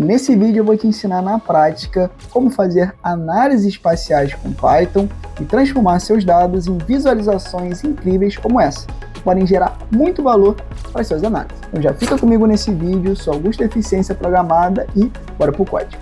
nesse vídeo eu vou te ensinar na prática como fazer análises espaciais com Python e transformar seus dados em visualizações incríveis como essa, que podem gerar muito valor para as suas análises. Então já fica comigo nesse vídeo, sou Augusto Eficiência Programada e bora pro código.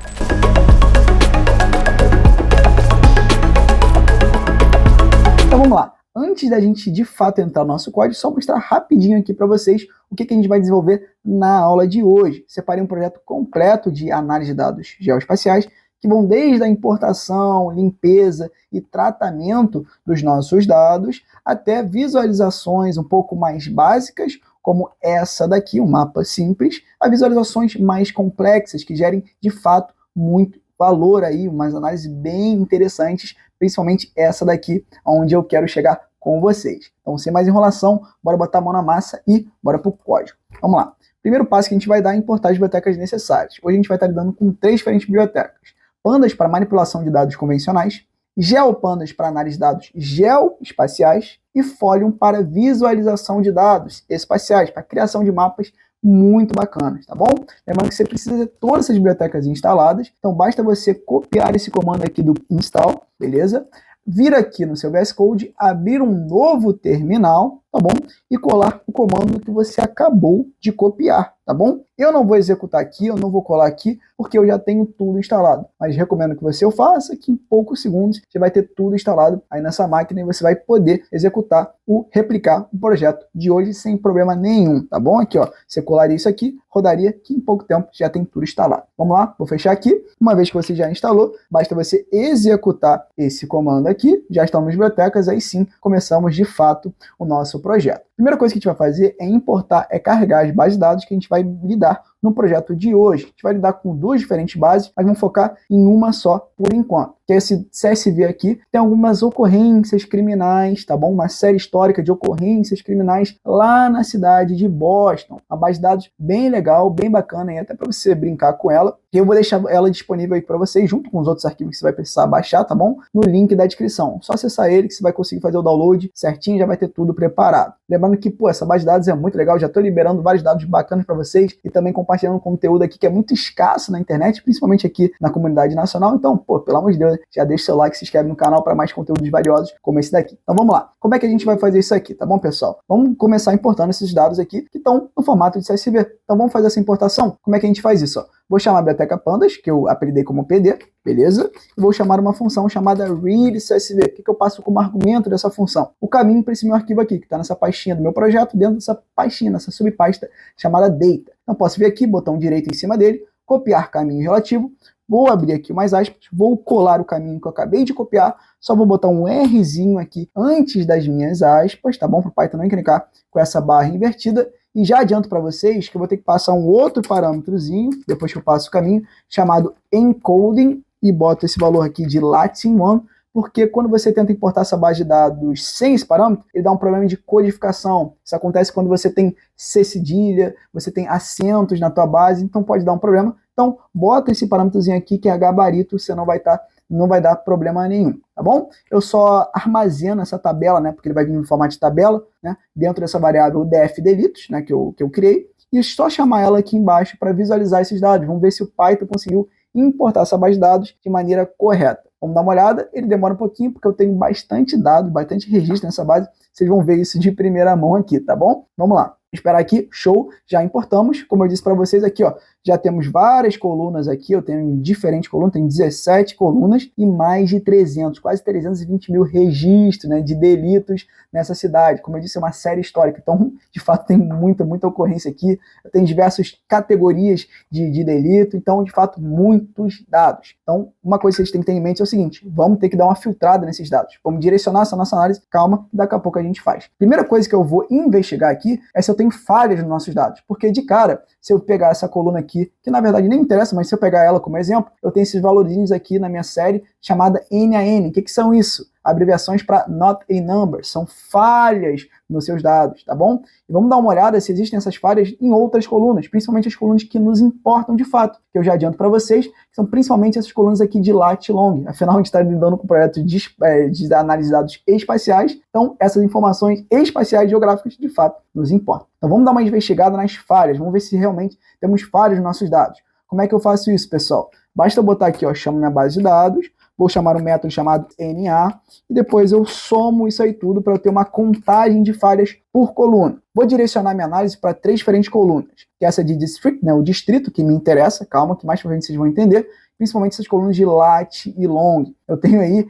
Então vamos lá. Antes da gente de fato entrar no nosso código, só mostrar rapidinho aqui para vocês o que a gente vai desenvolver na aula de hoje. Separei um projeto completo de análise de dados geoespaciais que vão desde a importação, limpeza e tratamento dos nossos dados até visualizações um pouco mais básicas, como essa daqui, um mapa simples, a visualizações mais complexas que gerem de fato muito valor aí, umas análises bem interessantes, principalmente essa daqui, onde eu quero chegar com vocês. Então, sem mais enrolação, bora botar a mão na massa e bora para o código. Vamos lá. Primeiro passo que a gente vai dar é importar as bibliotecas necessárias. Hoje a gente vai estar lidando com 3 diferentes bibliotecas. Pandas para manipulação de dados convencionais, GeoPandas para análise de dados geoespaciais e Folium para visualização de dados espaciais, para criação de mapas muito bacanas, tá bom? Lembrando que você precisa ter todas essas bibliotecas instaladas, então basta você copiar esse comando aqui do install, beleza? Vir aqui no seu VS Code, abrir um novo terminal, tá bom? E colar o comando que você acabou de copiar, tá bom? Eu não vou executar aqui, eu não vou colar aqui, porque eu já tenho tudo instalado. Mas recomendo que você o faça, que em poucos segundos você vai ter tudo instalado aí nessa máquina e você vai poder executar replicar o projeto de hoje sem problema nenhum, tá bom? Aqui, ó, você colaria isso aqui, rodaria, que em pouco tempo já tem tudo instalado. Vamos lá, vou fechar aqui. Uma vez que você já instalou, basta você executar esse comando aqui, já estão nas bibliotecas, aí sim começamos de fato o nosso projeto. A primeira coisa que a gente vai fazer é importar, carregar as bases de dados que a gente vai lidar no projeto de hoje. A gente vai lidar com 2 diferentes bases, mas vamos focar em uma só por enquanto. Que é esse CSV aqui, tem algumas ocorrências criminais, tá bom? Uma série histórica de ocorrências criminais lá na cidade de Boston. Uma base de dados bem legal, bem bacana, e até para você brincar com ela. E eu vou deixar ela disponível aí para vocês, junto com os outros arquivos que você vai precisar baixar, tá bom? No link da descrição. Só acessar ele que você vai conseguir fazer o download certinho, já vai ter tudo preparado. Lembrando que, essa base de dados é muito legal, já estou liberando vários dados bacanas para vocês e também compartilhando conteúdo aqui que é muito escasso na internet, principalmente aqui na comunidade nacional. Então, pelo amor de Deus, já deixa o seu like, se inscreve no canal para mais conteúdos valiosos como esse daqui. Então vamos lá. Como é que a gente vai fazer isso aqui, tá bom, pessoal? Vamos começar importando esses dados aqui que estão no formato de CSV. Então vamos fazer essa importação. Como é que a gente faz isso? Ó? Vou chamar a biblioteca pandas, que eu apelidei como PD, beleza? E vou chamar uma função chamada readCSV. O que eu passo como argumento dessa função? O caminho para esse meu arquivo aqui, que está nessa pastinha do meu projeto, dentro dessa pastinha, nessa subpasta chamada data. Então posso vir aqui, botão direito em cima dele, copiar caminho relativo, vou abrir aqui mais aspas, vou colar o caminho que eu acabei de copiar, só vou botar um Rzinho aqui antes das minhas aspas, tá bom? Para o Python não encrencar com essa barra invertida. E já adianto para vocês que eu vou ter que passar um outro parâmetrozinho, depois que eu passo o caminho, chamado encoding, e boto esse valor aqui de Latin1, porque quando você tenta importar essa base de dados sem esse parâmetro, ele dá um problema de codificação. Isso acontece quando você tem C cedilha, você tem acentos na tua base, então pode dar um problema. Então, bota esse parâmetrozinho aqui que é gabarito, você não vai dar problema nenhum, tá bom? Eu só armazeno essa tabela, né, porque ele vai vir no formato de tabela, né, dentro dessa variável df_delitos, né, que eu criei, e só chamar ela aqui embaixo para visualizar esses dados. Vamos ver se o Python conseguiu importar essa base de dados de maneira correta. Vamos dar uma olhada, ele demora um pouquinho, porque eu tenho bastante dado, bastante registro nessa base, vocês vão ver isso de primeira mão aqui, tá bom? Vamos lá. Esperar aqui, show, já importamos, como eu disse para vocês aqui, ó, já temos várias colunas aqui, eu tenho diferentes colunas, tem 17 colunas e mais de 300, quase 320 mil registros, né, de delitos nessa cidade. Como eu disse, é uma série histórica, então, de fato, tem muita ocorrência aqui, tem diversas categorias de delito, então, de fato, muitos dados. Então, uma coisa que vocês têm que ter em mente é o seguinte, vamos ter que dar uma filtrada nesses dados, vamos direcionar essa nossa análise, calma, daqui a pouco a gente faz. Primeira coisa que eu vou investigar aqui é se eu tenho falhas nos nossos dados, porque de cara, se eu pegar essa coluna aqui, que na verdade nem me interessa, mas se eu pegar ela como exemplo, eu tenho esses valorzinhos aqui na minha série chamada NaN. O que são isso? Abreviações para not a number, são falhas nos seus dados, tá bom? E vamos dar uma olhada se existem essas falhas em outras colunas, principalmente as colunas que nos importam de fato, que eu já adianto para vocês, que são principalmente essas colunas aqui de lat long. Afinal, a gente está lidando com um projeto de análise de dados espaciais, então essas informações espaciais geográficas de fato nos importam. Então vamos dar uma investigada nas falhas, vamos ver se realmente temos falhas nos nossos dados. Como é que eu faço isso, pessoal? Basta eu botar aqui, ó, chamo minha base de dados, vou chamar um método chamado NA, e depois eu somo isso aí tudo para eu ter uma contagem de falhas por coluna. Vou direcionar minha análise para 3 diferentes colunas, que é essa de district, né, o distrito, que me interessa, calma, que mais pra frente vocês vão entender, principalmente essas colunas de lat e long. Eu tenho aí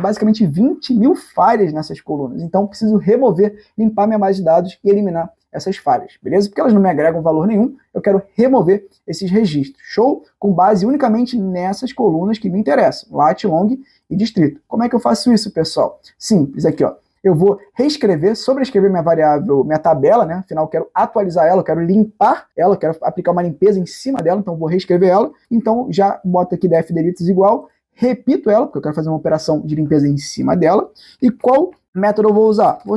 basicamente 20 mil falhas nessas colunas, então preciso remover, limpar minha base de dados e eliminar essas falhas, beleza? Porque elas não me agregam valor nenhum, eu quero remover esses registros, show? Com base unicamente nessas colunas que me interessam, lat, long e distrito. Como é que eu faço isso, pessoal? Simples, aqui, ó. Eu vou reescrever, sobrescrever minha variável, minha tabela, né? Afinal, eu quero atualizar ela, eu quero limpar ela, eu quero aplicar uma limpeza em cima dela, então eu vou reescrever ela. Então, já boto aqui def deletes igual, repito ela, porque eu quero fazer uma operação de limpeza em cima dela. E qual método eu vou usar? Vou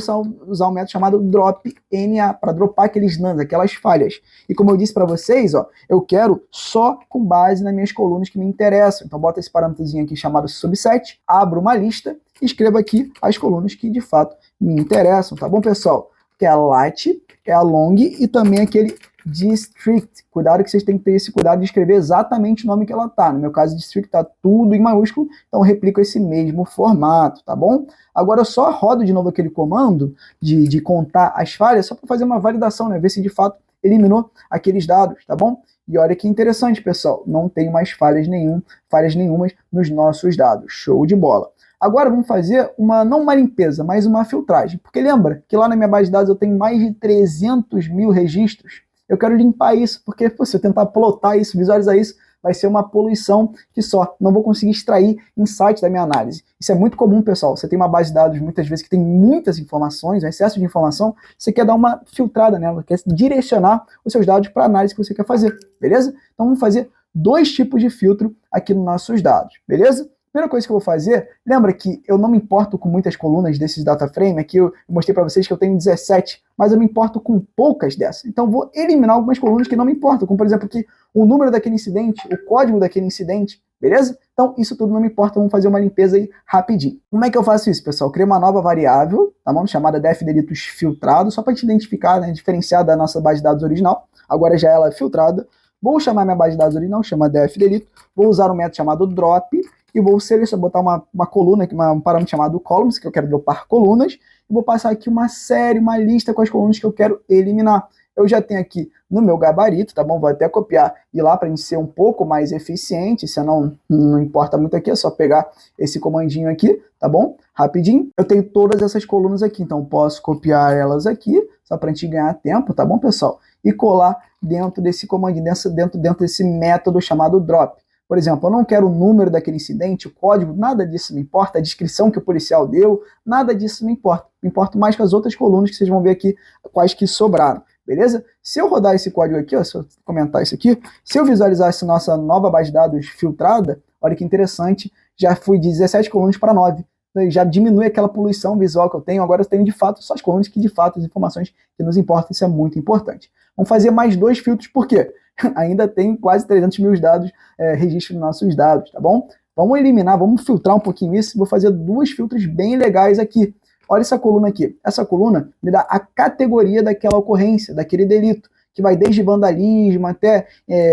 usar um método chamado dropNA, para dropar aqueles nans, aquelas falhas. E como eu disse para vocês, ó, eu quero só com base nas minhas colunas que me interessam. Então, boto esse parâmetrozinho aqui chamado subset, abro uma lista e escrevo aqui as colunas que de fato me interessam, tá bom, pessoal? Que é a lat, é a long e também aquele district. Cuidado que vocês têm que ter esse cuidado de escrever exatamente o nome que ela tá. No meu caso, district tá tudo em maiúsculo, então eu replico esse mesmo formato, tá bom? Agora eu só rodo de novo aquele comando de contar as falhas, só para fazer uma validação, né? Ver se de fato eliminou aqueles dados, tá bom? E olha que interessante, pessoal, não tem mais falhas nenhumas nos nossos dados. Show de bola. Agora vamos fazer não uma limpeza, mas uma filtragem. Porque lembra que lá na minha base de dados eu tenho mais de 300 mil registros? Eu quero limpar isso, porque se eu tentar plotar isso, visualizar isso, vai ser uma poluição que só não vou conseguir extrair insight da minha análise. Isso é muito comum, pessoal. Você tem uma base de dados, muitas vezes, que tem muitas informações, um excesso de informação, você quer dar uma filtrada nela, quer direcionar os seus dados para a análise que você quer fazer, beleza? Então vamos fazer 2 tipos de filtro aqui nos nossos dados, beleza? Primeira coisa que eu vou fazer, lembra que eu não me importo com muitas colunas desses data frame, aqui eu mostrei para vocês que eu tenho 17, mas eu me importo com poucas dessas. Então vou eliminar algumas colunas que não me importam, como por exemplo aqui o número daquele incidente, o código daquele incidente, beleza? Então isso tudo não me importa, vamos fazer uma limpeza aí rapidinho. Como é que eu faço isso, pessoal? Eu crio uma nova variável, tá bom? Chamada def deletos filtrado, só para te identificar, né, diferenciar da nossa base de dados original, agora já ela é filtrada. Vou chamar minha base de dados original, chama def delete, vou usar um método chamado drop, e vou selecionar, botar uma coluna, um parâmetro chamado columns, que eu quero dropar colunas, e vou passar aqui uma série, uma lista com as colunas que eu quero eliminar. Eu já tenho aqui no meu gabarito, tá bom? Vou até copiar e ir lá para a gente ser um pouco mais eficiente, se não importa muito aqui, é só pegar esse comandinho aqui, tá bom? Rapidinho. Eu tenho todas essas colunas aqui, então posso copiar elas aqui, só para a gente ganhar tempo, tá bom, pessoal? E colar dentro desse comandinho, dentro desse método chamado drop. Por exemplo, eu não quero o número daquele incidente, o código, nada disso me importa, a descrição que o policial deu, nada disso me importa. Me importa mais com as outras colunas que vocês vão ver aqui, quais que sobraram, beleza? Se eu rodar esse código aqui, ó, se eu comentar isso aqui, se eu visualizar essa nossa nova base de dados filtrada, olha que interessante, já fui de 17 colunas para 9. Já diminui aquela poluição visual que eu tenho, agora eu tenho de fato só as colunas que de fato as informações que nos importam, isso é muito importante. Vamos fazer mais 2 filtros, por quê? Ainda tem quase 300 mil dados, registro dos nossos dados, tá bom? Vamos eliminar, vamos filtrar um pouquinho isso, vou fazer 2 filtros bem legais aqui. Olha essa coluna aqui, essa coluna me dá a categoria daquela ocorrência, daquele delito, que vai desde vandalismo até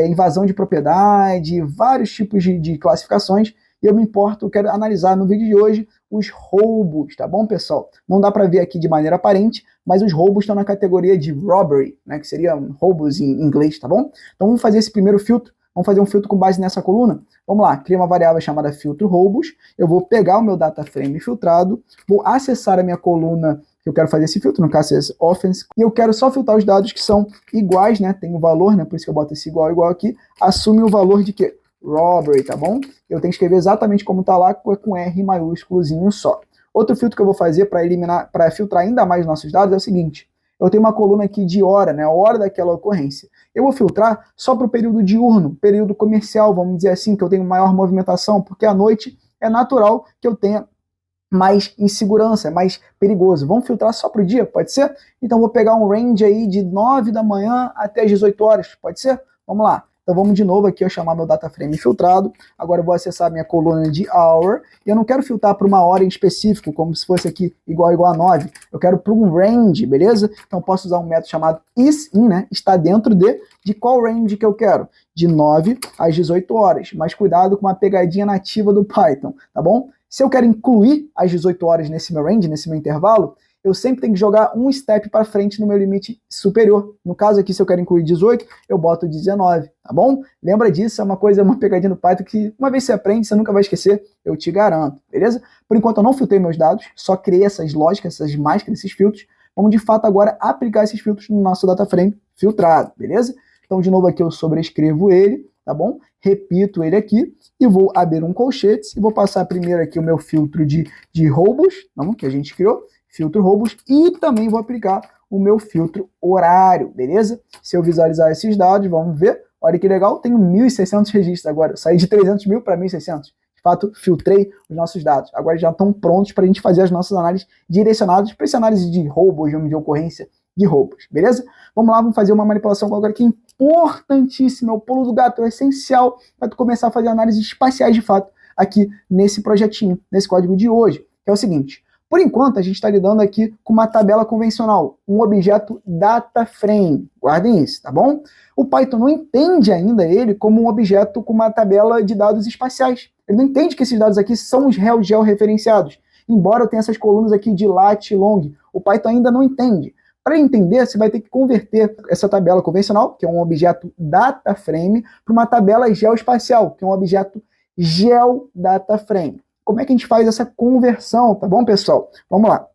invasão de propriedade, vários tipos de classificações, e eu me importo, eu quero analisar no vídeo de hoje os roubos, tá bom, pessoal? Não dá para ver aqui de maneira aparente, mas os roubos estão na categoria de robbery, né, que seria roubos em inglês, tá bom? Então vamos fazer esse primeiro filtro, vamos fazer um filtro com base nessa coluna. Vamos lá, cria uma variável chamada filtro roubos, eu vou pegar o meu data frame filtrado, vou acessar a minha coluna que eu quero fazer esse filtro, no caso é esse offense, e eu quero só filtrar os dados que são iguais, né, tem o valor, né, por isso que eu boto esse igual aqui, assume o valor de quê? Robbery, tá bom? Eu tenho que escrever exatamente como tá lá, com R maiúsculozinho só. Outro filtro que eu vou fazer para filtrar ainda mais nossos dados é o seguinte, eu tenho uma coluna aqui de hora, né, a hora daquela ocorrência. Eu vou filtrar só para o período diurno, período comercial, vamos dizer assim, que eu tenho maior movimentação, porque à noite é natural que eu tenha mais insegurança, é mais perigoso. Vamos filtrar só para o dia, pode ser? Então vou pegar um range aí de 9 da manhã até as 18 horas, pode ser? Vamos lá. Então vamos de novo aqui, eu chamar meu data frame filtrado. Agora eu vou acessar a minha coluna de hour, e eu não quero filtrar para uma hora em específico, como se fosse aqui igual a 9. Eu quero para um range, beleza? Então posso usar um método chamado isin, né? Está dentro de qual range que eu quero? De 9 às 18 horas. Mas cuidado com uma pegadinha nativa do Python, tá bom? Se eu quero incluir as 18 horas nesse meu range, nesse meu intervalo, eu sempre tenho que jogar um step para frente no meu limite superior. No caso aqui, se eu quero incluir 18, eu boto 19, tá bom? Lembra disso, é uma pegadinha do Python que uma vez você aprende, você nunca vai esquecer, eu te garanto, beleza? Por enquanto eu não filtrei meus dados, só criei essas lógicas, essas máscaras, esses filtros. Vamos de fato agora aplicar esses filtros no nosso data frame filtrado, beleza? Então de novo aqui eu sobrescrevo ele, tá bom? Repito ele aqui e vou abrir um colchetes e vou passar primeiro aqui o meu filtro de roubos, que a gente criou, filtro roubos, e também vou aplicar o meu filtro horário, beleza? Se eu visualizar esses dados, vamos ver, olha que legal, tenho 1.600 registros agora, eu saí de 300 mil para 1.600, de fato filtrei os nossos dados, agora já estão prontos para a gente fazer as nossas análises direcionadas para essa análise de roubos, de ocorrência de roubos, beleza? Vamos lá, vamos fazer uma manipulação agora que é importantíssima, é o pulo do gato, é essencial para tu começar a fazer análises espaciais de fato aqui nesse projetinho, nesse código de hoje, que é o seguinte. Por enquanto, a gente está lidando aqui com uma tabela convencional, um objeto data frame. Guardem isso, tá bom? O Python não entende ainda ele como um objeto com uma tabela de dados espaciais. Ele não entende que esses dados aqui são os georreferenciados. Embora eu tenha essas colunas aqui de lat e long, o Python ainda não entende. Para entender, você vai ter que converter essa tabela convencional, que é um objeto data frame, para uma tabela geoespacial, que é um objeto geodata frame. Como é que a gente faz essa conversão, tá bom, pessoal? Vamos lá.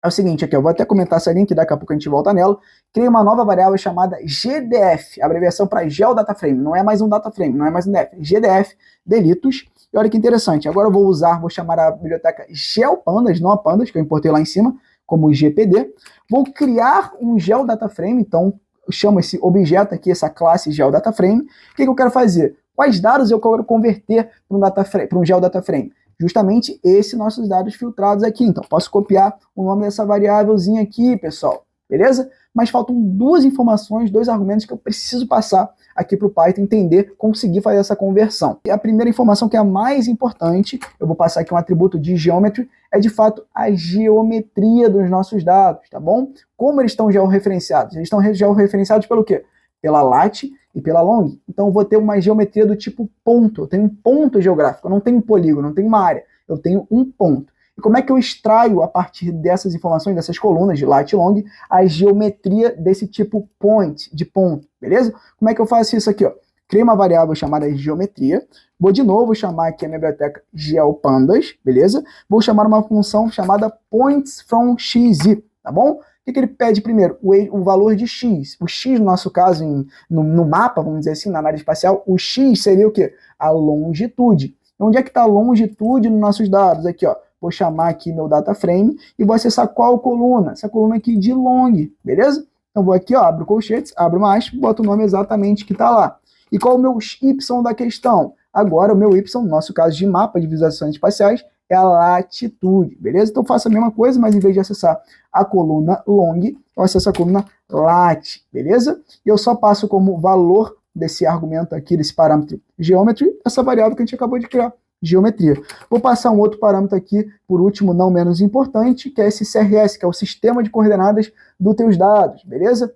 É o seguinte aqui, eu vou até comentar essa linha, que daqui a pouco a gente volta nela. Criei uma nova variável chamada GDF, abreviação para GeoDataFrame. Não é mais um DataFrame, não é mais um DF. GDF, delitos. E olha que interessante, agora eu vou chamar a biblioteca GeoPandas, não a Pandas, que eu importei lá em cima, como GPD. Vou criar um GeoDataFrame, então eu chamo esse objeto aqui, essa classe GeoDataFrame. O que eu quero fazer? Quais dados eu quero converter para um GeoDataFrame? Justamente esses nossos dados filtrados aqui. Então, posso copiar o nome dessa variávelzinha aqui, pessoal. Beleza? Mas faltam duas informações, dois argumentos que eu preciso passar aqui para o Python entender, conseguir fazer essa conversão. E a primeira informação, que é a mais importante, eu vou passar aqui um atributo de geometry, é de fato a geometria dos nossos dados, tá bom? Como eles estão georreferenciados? Eles estão georreferenciados pelo quê? Pela lat e pela long. Então eu vou ter uma geometria do tipo ponto. Eu tenho um ponto geográfico, eu não tenho um polígono, não tenho uma área, eu tenho um ponto. E como é que eu extraio, a partir dessas informações, dessas colunas de lat e long, a geometria desse tipo point, de ponto, beleza? Como é que eu faço isso aqui, ó? Criei uma variável chamada geometria, vou de novo chamar aqui a minha biblioteca GeoPandas, beleza? Vou chamar uma função chamada pointsFromXZ, tá bom? O que ele pede primeiro? O valor de x. O x, no nosso caso, no mapa, vamos dizer assim, na análise espacial, o x seria o quê? A longitude. Onde é que está a longitude nos nossos dados? Aqui, ó. Vou chamar aqui meu data frame e vou acessar qual coluna? Essa coluna aqui de long, beleza? Então vou aqui, ó, abro colchetes, abro uma aspa, boto o nome exatamente que está lá. E qual é o meu y da questão? Agora o meu y, no nosso caso de mapa de visualizações espaciais, é a latitude, beleza? Então eu faço a mesma coisa, mas em vez de acessar a coluna long, eu acesso a coluna lat, beleza? E eu só passo como valor desse argumento aqui, desse parâmetro geometry, essa variável que a gente acabou de criar, geometria. Vou passar um outro parâmetro aqui, por último, não menos importante, que é esse CRS, que é o sistema de coordenadas dos teus dados, beleza?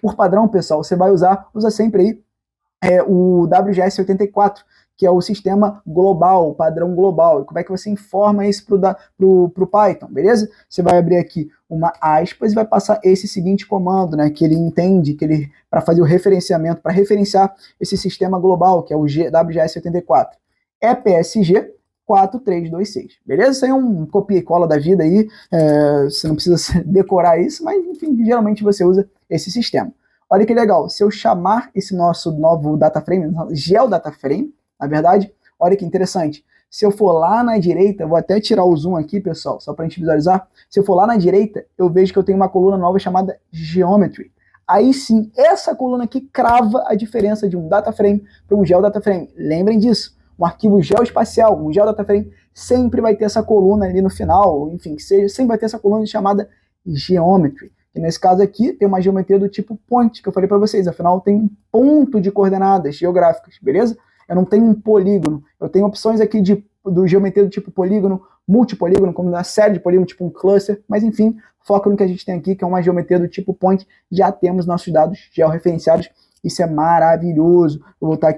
Por padrão, pessoal, você vai usa sempre aí o WGS84, que é o sistema global, o padrão global. E como é que você informa isso pro Python, beleza? Você vai abrir aqui uma aspas e vai passar esse seguinte comando, né? Que ele entende, para fazer o referenciamento, para referenciar esse sistema global, que é o WGS84. EPSG 4326, beleza? Isso aí é um copia e cola da vida aí, você não precisa decorar isso, mas enfim, geralmente você usa esse sistema. Olha que legal, se eu chamar esse nosso novo data frame, GeoData Frame, na verdade, olha que interessante, se eu for lá na direita, vou até tirar o zoom aqui, pessoal, só para a gente visualizar, se eu for lá na direita, eu vejo que eu tenho uma coluna nova chamada Geometry. Aí sim, essa coluna aqui crava a diferença de um data frame para um GeoData Frame. Lembrem disso. Um arquivo geoespacial, um GeoDataFrame, sempre vai ter essa coluna ali no final, enfim, sempre vai ter essa coluna chamada Geometry, E nesse caso aqui, tem uma geometria do tipo point, que eu falei para vocês, afinal tem um ponto de coordenadas geográficas, beleza? Eu não tenho um polígono, eu tenho opções aqui do geometria do tipo polígono, multipolígono, como uma série de polígonos, tipo um cluster, mas enfim, foca no que a gente tem aqui, que é uma geometria do tipo point, já temos nossos dados georreferenciados. Isso é maravilhoso. Vou voltar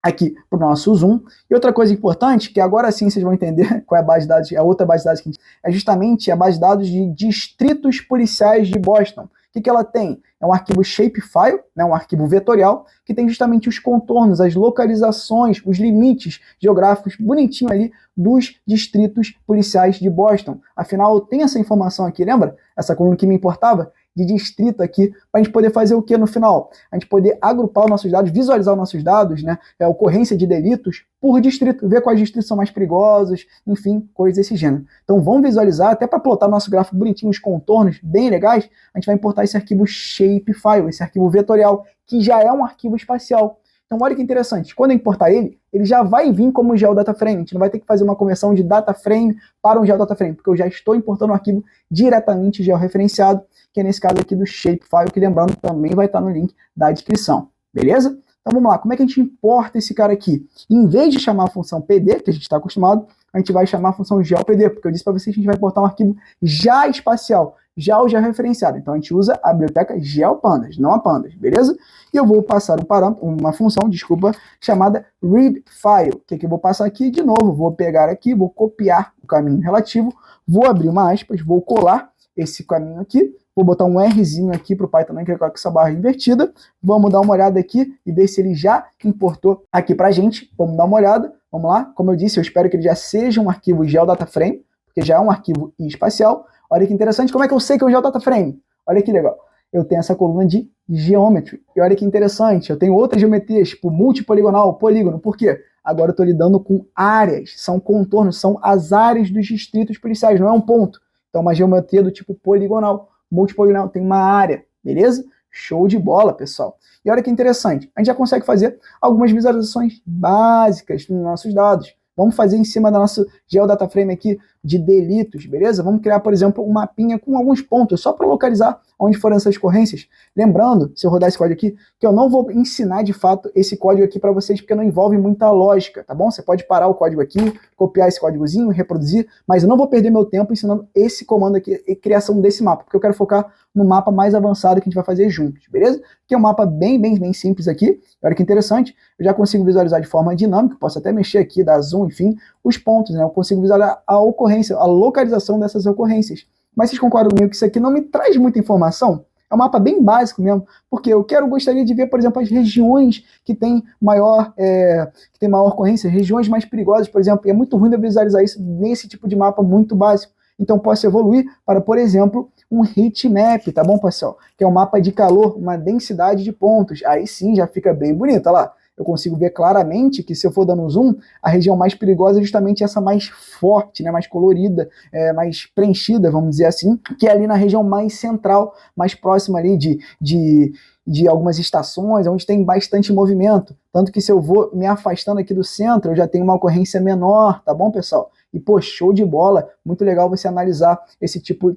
aqui pro nosso zoom. E outra coisa importante, que agora sim vocês vão entender qual é a base de dados, a outra base de dados que a gente, é justamente a base de dados de distritos policiais de Boston. O que ela tem? É um arquivo shapefile, né, um arquivo vetorial, que tem justamente os contornos, as localizações, os limites geográficos bonitinho ali dos distritos policiais de Boston. Afinal, eu tenho essa informação aqui, lembra? Essa coluna que me importava? De distrito aqui, para a gente poder fazer o que no final? A gente poder agrupar os nossos dados, visualizar os nossos dados, né, a ocorrência de delitos por distrito, ver quais distritos são mais perigosos, enfim, coisas desse gênero. Então vamos visualizar, até para plotar nosso gráfico bonitinho, os contornos bem legais, a gente vai importar esse arquivo shapefile, esse arquivo vetorial, que já é um arquivo espacial. Então olha que interessante, quando eu importar ele já vai vir como GeoDataFrame, a gente não vai ter que fazer uma conversão de DataFrame para um GeoDataFrame, porque eu já estou importando um arquivo diretamente georreferenciado, que é nesse caso aqui do shapefile, que lembrando também vai estar no link da descrição, beleza? Então vamos lá, como é que a gente importa esse cara aqui? Em vez de chamar a função PD, que a gente está acostumado, a gente vai chamar a função geopd, porque eu disse para vocês que a gente vai importar um arquivo já espacial, já o georreferenciado. Então a gente usa a biblioteca GeoPandas, não a Pandas, beleza? E eu vou passar uma função, chamada readFile. O que eu vou passar aqui? De novo, vou pegar aqui, vou copiar o caminho relativo, vou abrir uma aspas, vou colar esse caminho aqui, vou botar um Rzinho aqui para o Python não colocar com essa barra invertida. Vamos dar uma olhada aqui e ver se ele já importou aqui para a gente. Vamos dar uma olhada. Vamos lá. Como eu disse, eu espero que ele já seja um arquivo GeoDataFrame, porque já é um arquivo espacial. Olha que interessante. Como é que eu sei que é um GeoDataFrame? Olha que legal. Eu tenho essa coluna de Geometry. E olha que interessante. Eu tenho outras geometrias, tipo multipoligonal, polígono. Por quê? Agora eu estou lidando com áreas. São contornos, são as áreas dos distritos policiais, não é um ponto. Então, uma geometria do tipo poligonal. Multipoligonal tem uma área, beleza? Show de bola, pessoal. E olha que interessante, a gente já consegue fazer algumas visualizações básicas nos nossos dados. Vamos fazer em cima da nossa GeoDataFrame aqui de delitos, beleza? Vamos criar, por exemplo, um mapinha com alguns pontos, só para localizar onde foram essas ocorrências. Lembrando, se eu rodar esse código aqui, que eu não vou ensinar de fato esse código aqui para vocês, porque não envolve muita lógica, tá bom? Você pode parar o código aqui, copiar esse códigozinho, reproduzir, mas eu não vou perder meu tempo ensinando esse comando aqui e criação desse mapa, porque eu quero focar no mapa mais avançado que a gente vai fazer juntos, beleza? Que é um mapa bem simples aqui. Olha que interessante, eu já consigo visualizar de forma dinâmica, posso até mexer aqui, dar zoom, enfim, os pontos, né? Eu consigo visualizar a ocorrência, a localização dessas ocorrências. Mas vocês concordam comigo que isso aqui não me traz muita informação? É um mapa bem básico mesmo, porque eu gostaria de ver, por exemplo, as regiões que tem maior ocorrência, regiões mais perigosas, por exemplo, e é muito ruim de visualizar isso nesse tipo de mapa muito básico. Então posso evoluir para, por exemplo, um heatmap, tá bom, pessoal? Que é um mapa de calor, uma densidade de pontos. Aí sim já fica bem bonito, olha lá. Eu consigo ver claramente que se eu for dando um zoom, a região mais perigosa é justamente essa mais forte, né, mais colorida, mais preenchida, vamos dizer assim, que é ali na região mais central, mais próxima ali de algumas estações, onde tem bastante movimento. Tanto que se eu vou me afastando aqui do centro, eu já tenho uma ocorrência menor, tá bom, pessoal? E, pô, show de bola, muito legal você analisar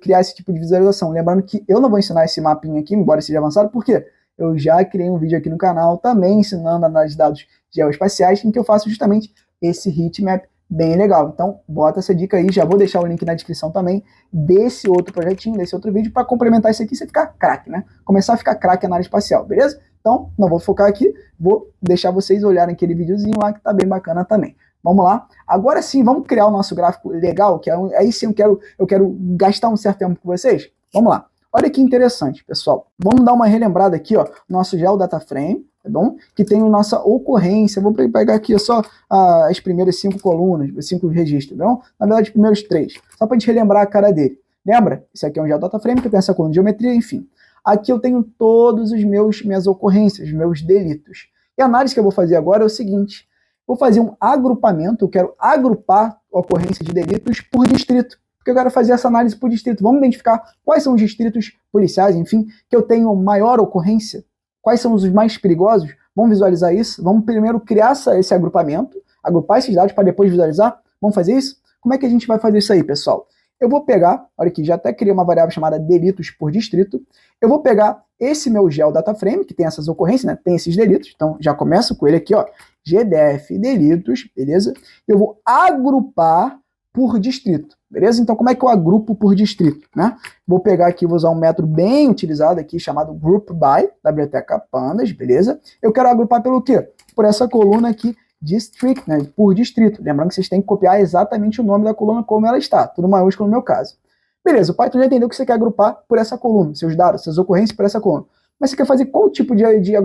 criar esse tipo de visualização. Lembrando que eu não vou ensinar esse mapinha aqui, embora seja avançado, por quê? Eu já criei um vídeo aqui no canal também ensinando análise de dados geoespaciais, em que eu faço justamente esse heatmap bem legal. Então, bota essa dica aí, já vou deixar o link na descrição também desse outro projetinho, desse outro vídeo, para complementar isso aqui e você ficar craque, né? Começar a ficar craque na área espacial, beleza? Então, não vou focar aqui, vou deixar vocês olharem aquele videozinho lá que tá bem bacana também. Vamos lá. Agora sim, vamos criar o nosso gráfico legal, que aí sim eu quero gastar um certo tempo com vocês. Vamos lá. Olha que interessante, pessoal. Vamos dar uma relembrada aqui, ó, nosso GeoDataFrame, tá bom? Que tem a nossa ocorrência. Vou pegar aqui só as primeiras 5 colunas, os 5 registros, tá bom? Na verdade, os primeiros 3, só para a gente relembrar a cara dele. Lembra? Esse aqui é um GeoDataFrame, que tem essa coluna de geometria, enfim. Aqui eu tenho todos os minhas ocorrências, meus delitos. E a análise que eu vou fazer agora é o seguinte. Vou fazer um agrupamento, eu quero agrupar a ocorrência de delitos por distrito, porque eu quero fazer essa análise por distrito. Vamos identificar quais são os distritos policiais, enfim, que eu tenho maior ocorrência, quais são os mais perigosos. Vamos visualizar isso. Vamos primeiro criar esse agrupamento, agrupar esses dados para depois visualizar. Vamos fazer isso? Como é que a gente vai fazer isso aí, pessoal? eu vou pegar, olha aqui, já até criei uma variável chamada delitos por distrito, eu vou pegar esse meu GeoDataFrame, que tem essas ocorrências, né, tem esses delitos, então já começo com ele aqui, ó, GDF delitos, beleza? Eu vou agrupar por distrito, beleza? Então como é que eu agrupo por distrito, né? Vou pegar aqui, vou usar um método bem utilizado aqui, chamado GroupBy, da biblioteca Pandas, beleza? Eu quero agrupar pelo quê? Por essa coluna aqui, district, né, por distrito. Lembrando que vocês têm que copiar exatamente o nome da coluna como ela está, tudo maiúsculo no meu caso. Beleza, o Python já entendeu que você quer agrupar por essa coluna, seus dados, suas ocorrências por essa coluna. Mas você quer fazer qual tipo de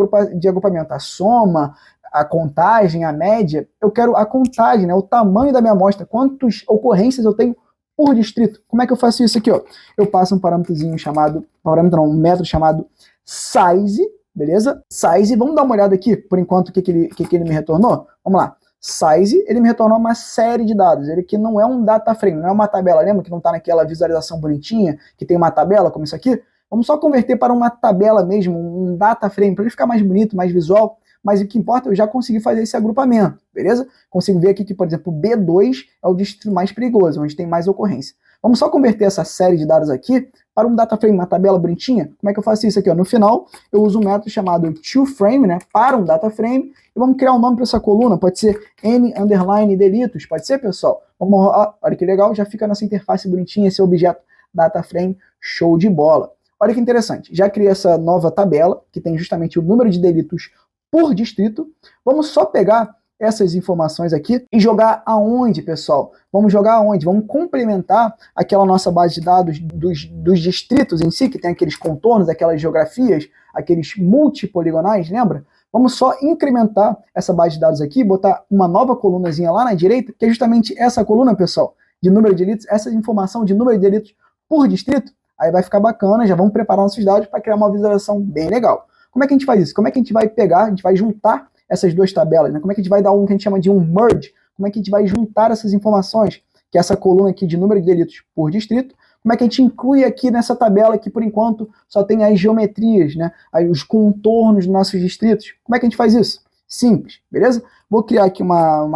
agrupamento? A soma, a contagem, a média? Eu quero a contagem, né, o tamanho da minha amostra, quantas ocorrências eu tenho por distrito. Como é que eu faço isso aqui? Ó? Eu passo um um método chamado size, beleza? Size, vamos dar uma olhada aqui, por enquanto, o que ele me retornou? Vamos lá. Size, ele me retornou uma série de dados. Ele que não é um data frame, não é uma tabela. Lembra que não está naquela visualização bonitinha, que tem uma tabela como isso aqui? Vamos só converter para uma tabela mesmo, um data frame, para ele ficar mais bonito, mais visual. Mas o que importa, eu já consegui fazer esse agrupamento, beleza? Consigo ver aqui que, por exemplo, B2 é o distrito mais perigoso, onde tem mais ocorrência. Vamos só converter essa série de dados aqui para um data frame, uma tabela bonitinha. Como é que eu faço isso aqui? Ó? No final, eu uso um método chamado toFrame, né, para um data frame, e vamos criar um nome para essa coluna, pode ser n_delitos, pode ser, pessoal? Vamos, ó, olha que legal, já fica nessa interface bonitinha, esse objeto data frame, show de bola. Olha que interessante, já criei essa nova tabela, que tem justamente o número de delitos por distrito. Vamos só pegar essas informações aqui e jogar aonde, pessoal? Vamos jogar aonde? Vamos complementar aquela nossa base de dados dos distritos em si, que tem aqueles contornos, aquelas geografias, aqueles multipoligonais, lembra? Vamos só incrementar essa base de dados aqui, botar uma nova colunazinha lá na direita, que é justamente essa coluna, pessoal, de número de delitos, essa informação de número de delitos por distrito. Aí vai ficar bacana, já vamos preparar nossos dados para criar uma visualização bem legal. Como é que a gente faz isso? Como é que a gente vai pegar, a gente vai juntar essas duas tabelas, né? Como é que a gente vai dar um que a gente chama de um merge? Como é que a gente vai juntar essas informações, que é essa coluna aqui de número de delitos por distrito? Como é que a gente inclui aqui nessa tabela que, por enquanto, só tem as geometrias, né? Aí os contornos dos nossos distritos? Como é que a gente faz isso? Simples, beleza? Vou criar aqui uma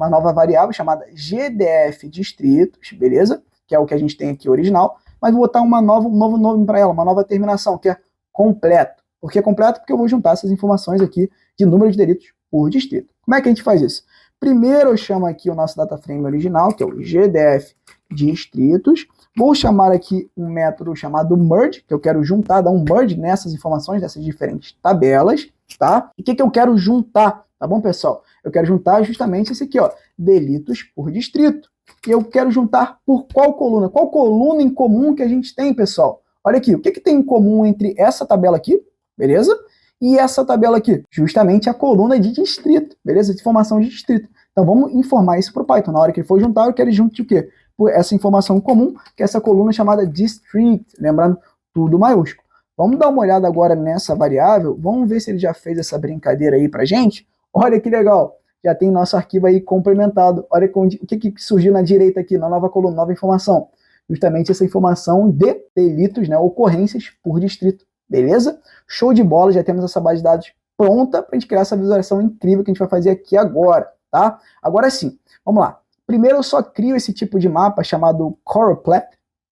nova variável chamada GDF distritos, beleza? Que é o que a gente tem aqui original, mas vou botar um novo nome para ela, uma nova terminação, que é completo. Por que completo? Porque eu vou juntar essas informações aqui de número de delitos por distrito. Como é que a gente faz isso? Primeiro eu chamo aqui o nosso data frame original, que é o GDF distritos. Vou chamar aqui um método chamado merge, que eu quero juntar, dar um merge nessas informações, dessas diferentes tabelas, tá? E o que eu quero juntar, tá bom, pessoal? Eu quero juntar justamente esse aqui, ó, delitos por distrito. E eu quero juntar por qual coluna? Qual coluna em comum que a gente tem, pessoal? Olha aqui, o que tem em comum entre essa tabela aqui, beleza? E essa tabela aqui, justamente a coluna de distrito, beleza? De informação de distrito. Então vamos informar isso para o Python. Na hora que ele for juntar, eu quero junto de o quê? Por essa informação comum, que é essa coluna chamada district, lembrando, tudo maiúsculo. Vamos dar uma olhada agora nessa variável, vamos ver se ele já fez essa brincadeira aí pra gente. Olha que legal, já tem nosso arquivo aí complementado. Olha o que surgiu na direita aqui, na nova coluna, nova informação. Justamente essa informação de delitos, né, ocorrências por distrito. Beleza? Show de bola, já temos essa base de dados pronta para a gente criar essa visualização incrível que a gente vai fazer aqui agora, tá? Agora sim, vamos lá. Primeiro eu só crio esse tipo de mapa chamado Choropleth,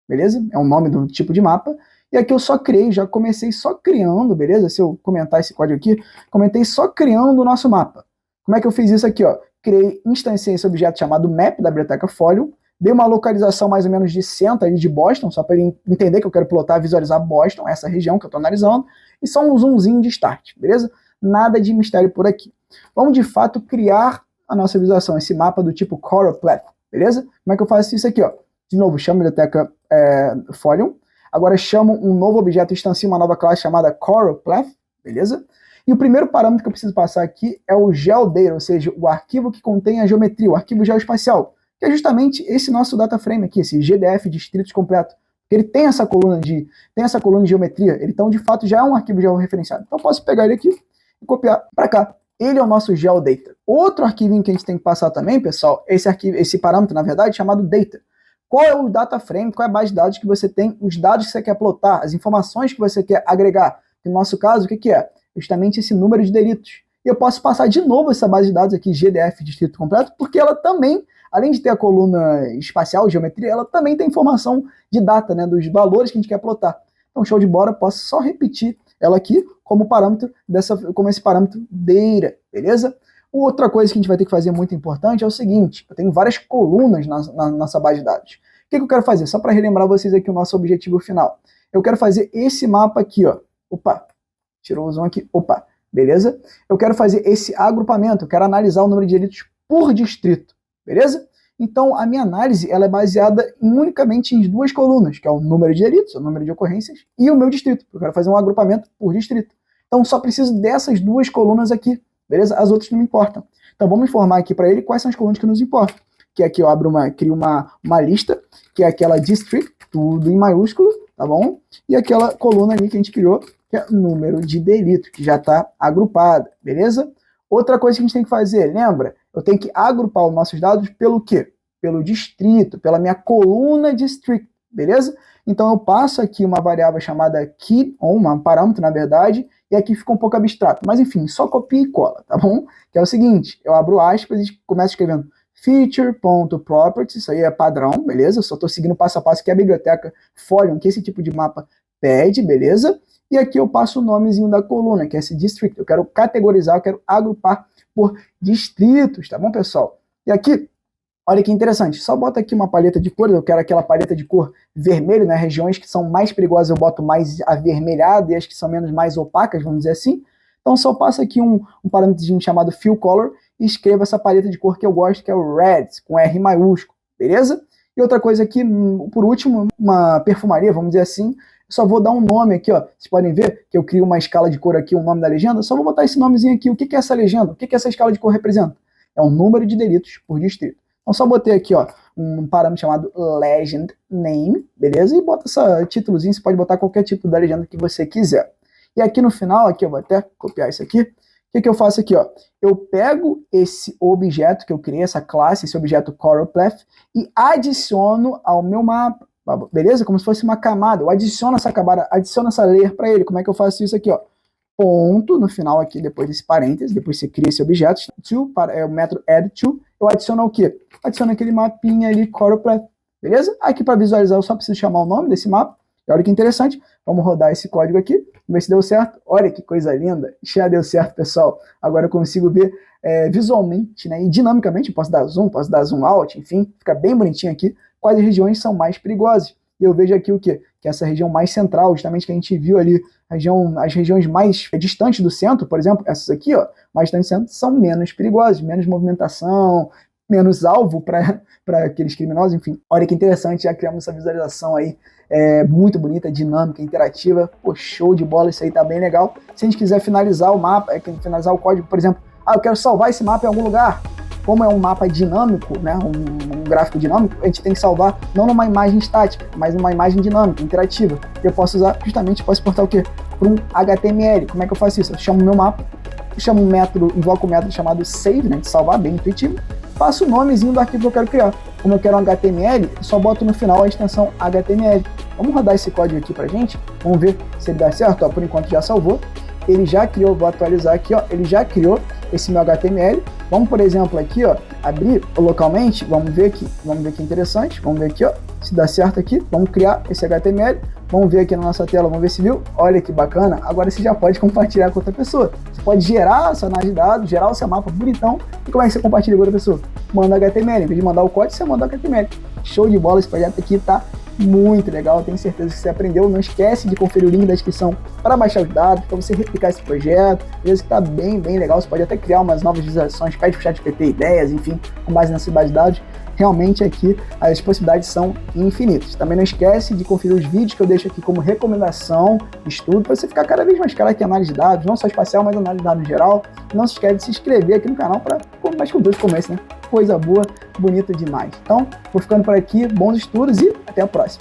beleza? É o nome do tipo de mapa. E aqui eu só criei, já comecei só criando, beleza? Se eu comentar esse código aqui, comentei só criando o nosso mapa. Como é que eu fiz isso aqui, ó? Criei, instanciei esse objeto chamado map da biblioteca Folium, dei uma localização mais ou menos de centro ali de Boston, só para ele entender que eu quero plotar, visualizar Boston, essa região que eu estou analisando, e só um zoomzinho de start, beleza? Nada de mistério por aqui. Vamos, de fato, criar a nossa visualização, esse mapa do tipo Choropleth, beleza? Como é que eu faço isso aqui, ó? De novo, chamo a biblioteca Folium, agora chamo um novo objeto, instancio uma nova classe chamada Choropleth, beleza? E o primeiro parâmetro que eu preciso passar aqui é o GeoData, ou seja, o arquivo que contém a geometria, o arquivo geoespacial, que é justamente esse nosso data frame aqui, esse GDF distritos completo. Ele tem essa coluna de geometria, ele então de fato já é um arquivo georreferenciado. Então eu posso pegar ele aqui e copiar para cá. Ele é o nosso GeoData. Outro arquivinho que a gente tem que passar também, pessoal, esse parâmetro, na verdade, chamado data. Qual é o data frame, qual é a base de dados que você tem, os dados que você quer plotar, as informações que você quer agregar. No nosso caso, o que é? Justamente esse número de delitos. E eu posso passar de novo essa base de dados aqui, GDF distrito completo, porque ela também além de ter a coluna espacial, geometria, ela também tem informação de data, né, dos valores que a gente quer plotar. Então, show de bola, posso só repetir ela aqui como parâmetro como esse parâmetro data, beleza? Outra coisa que a gente vai ter que fazer muito importante é o seguinte: eu tenho várias colunas na nossa base de dados. O que eu quero fazer? Só para relembrar vocês aqui o nosso objetivo final. Eu quero fazer esse mapa aqui, ó. Opa, tirou o zoom aqui. Opa, beleza? Eu quero fazer esse agrupamento, eu quero analisar o número de delitos por distrito, beleza? Então, a minha análise ela é baseada unicamente em duas colunas, que é o número de delitos, o número de ocorrências, e o meu distrito. Eu quero fazer um agrupamento por distrito. Então, só preciso dessas duas colunas aqui, beleza? As outras não me importam. Então, vamos informar aqui para ele quais são as colunas que nos importam. Que aqui eu crio uma lista, que é aquela district, tudo em maiúsculo, tá bom? E aquela coluna ali que a gente criou, que é número de delito, que já está agrupada, beleza? Outra coisa que a gente tem que fazer, lembra? Eu tenho que agrupar os nossos dados pelo quê? Pelo distrito, pela minha coluna district, beleza? Então eu passo aqui uma variável chamada key, ou um parâmetro, na verdade, e aqui fica um pouco abstrato. Mas enfim, só copia e cola, tá bom? Que é o seguinte, eu abro aspas e começo escrevendo feature.properties, isso aí é padrão, beleza? Eu só estou seguindo passo a passo que a biblioteca Folium, que esse tipo de mapa pede, beleza? E aqui eu passo o nomezinho da coluna, que é esse district. Eu quero categorizar, eu quero agrupar por distritos, tá bom, pessoal? E aqui, olha que interessante, só bota aqui uma paleta de cores, eu quero aquela paleta de cor vermelho, né? Regiões que são mais perigosas eu boto mais avermelhado e as que são menos mais opacas, vamos dizer assim. Então só passo aqui um parâmetro chamado fill color e escrevo essa paleta de cor que eu gosto, que é o red, com R maiúsculo, beleza? E outra coisa aqui, por último, uma perfumaria, vamos dizer assim, só vou dar um nome aqui, ó. Vocês podem ver que eu crio uma escala de cor aqui, o nome da legenda, só vou botar esse nomezinho aqui. O que é essa legenda? O que essa escala de cor representa? É o número de delitos por distrito. Então só botei aqui, ó, um parâmetro chamado legend name, beleza? E bota esse títulozinho, você pode botar qualquer tipo da legenda que você quiser. E aqui no final, aqui eu vou até copiar isso aqui. O que eu faço aqui, ó? Eu pego esse objeto que eu criei, essa classe, esse objeto choropleth, e adiciono ao meu mapa. Beleza? Como se fosse uma camada. Eu adiciono essa camada, adiciono essa layer para ele. Como é que eu faço isso aqui, ó? Ponto no final aqui, depois desse parênteses, depois você cria esse objeto, é o método add to, eu adiciono o quê? Adiciono aquele mapinha ali, choropleth, beleza? Aqui para visualizar eu só preciso chamar o nome desse mapa. E olha que interessante, vamos rodar esse código aqui, ver se deu certo. Olha que coisa linda, já deu certo, pessoal. Agora eu consigo ver visualmente, né, e dinamicamente, posso dar zoom out, enfim, fica bem bonitinho aqui, quais regiões são mais perigosas. E eu vejo aqui o quê? Que essa região mais central, justamente que a gente viu ali, as regiões mais distantes do centro, por exemplo, essas aqui, ó, mais distantes do centro, são menos perigosas, menos movimentação, menos alvo para aqueles criminosos, enfim. Olha que interessante, já criamos essa visualização aí, muito bonita, dinâmica, interativa, pô, show de bola, isso aí tá bem legal. Se a gente quiser finalizar o mapa, finalizar o código, por exemplo, eu quero salvar esse mapa em algum lugar, como é um mapa dinâmico, né, um gráfico dinâmico, a gente tem que salvar não numa imagem estática, mas numa imagem dinâmica, interativa. Eu posso usar, justamente, posso exportar o quê? Para um HTML. Como é que eu faço isso? Eu chamo o meu mapa, chamo um método, invoco um método chamado save, né, de salvar, bem intuitivo, faço o nomezinho do arquivo que eu quero criar. Como eu quero um HTML, só boto no final a extensão HTML. Vamos rodar esse código aqui pra gente, vamos ver se ele dá certo. Ó, por enquanto já salvou, ele já criou, vou atualizar aqui, ó, ele já criou esse meu HTML. Vamos, por exemplo, aqui, ó, abrir localmente, vamos ver que interessante, vamos ver aqui, ó, se dá certo aqui, vamos criar esse HTML, vamos ver aqui na nossa tela, vamos ver se viu, olha que bacana, agora você já pode compartilhar com outra pessoa, você pode gerar a sua análise de dados, gerar o seu mapa bonitão, e como é que você compartilha com outra pessoa? Manda HTML, em vez de mandar o código, você manda o HTML, show de bola, esse projeto aqui tá muito legal, eu tenho certeza que você aprendeu. Não esquece de conferir o link da descrição para baixar os dados, para você replicar esse projeto. Beleza, que tá bem legal. Você pode até criar umas novas visualizações, pede pro ChatGPT ideias, enfim, com base nessa base de dados. Realmente aqui as possibilidades são infinitas. Também não esquece de conferir os vídeos que eu deixo aqui como recomendação de estudo, para você ficar cada vez mais craque em análise de dados, não só espacial, mas análise de dados em geral. Não se esquece de se inscrever aqui no canal para mais conteúdos como esse, né? Coisa boa, bonita demais. Então, vou ficando por aqui, bons estudos e até a próxima.